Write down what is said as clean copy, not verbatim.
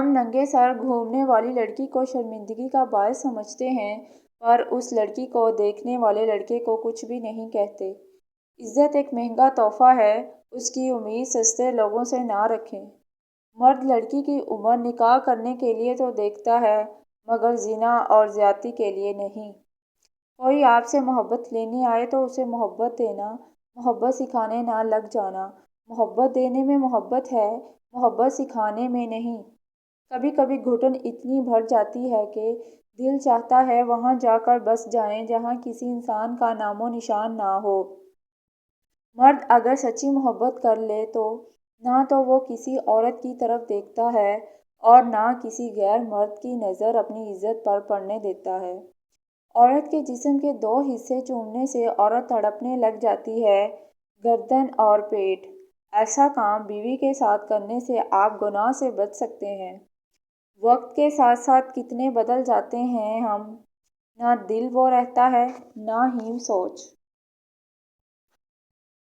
ہم ننگے سر گھومنے والی لڑکی کو شرمندگی کا باعث سمجھتے ہیں، پر اس لڑکی کو دیکھنے والے لڑکے کو کچھ بھی نہیں کہتے۔ عزت ایک مہنگا تحفہ ہے، اس کی امید سستے لوگوں سے نہ رکھیں۔ مرد لڑکی کی عمر نکاح کرنے کے لیے تو دیکھتا ہے، مگر زنا اور زیادتی کے لیے نہیں۔ کوئی آپ سے محبت لینے آئے تو اسے محبت دینا، محبت سکھانے نہ لگ جانا۔ محبت دینے میں محبت ہے، محبت سکھانے میں نہیں۔ کبھی کبھی گھٹن اتنی بھر جاتی ہے کہ دل چاہتا ہے وہاں جا کر بس جائیں جہاں کسی انسان کا نام و نشان نہ ہو۔ مرد اگر سچی محبت کر لے تو نہ تو وہ کسی عورت کی طرف دیکھتا ہے اور نہ کسی غیر مرد کی نظر اپنی عزت پر پڑنے دیتا ہے۔ عورت کے جسم کے دو حصے چومنے سے عورت تڑپنے لگ جاتی ہے، گردن اور پیٹ۔ ایسا کام بیوی کے ساتھ کرنے سے آپ گناہ سے بچ سکتے ہیں۔ وقت کے ساتھ ساتھ کتنے بدل جاتے ہیں ہم، نہ دل وہ رہتا ہے نہ ہی سوچ۔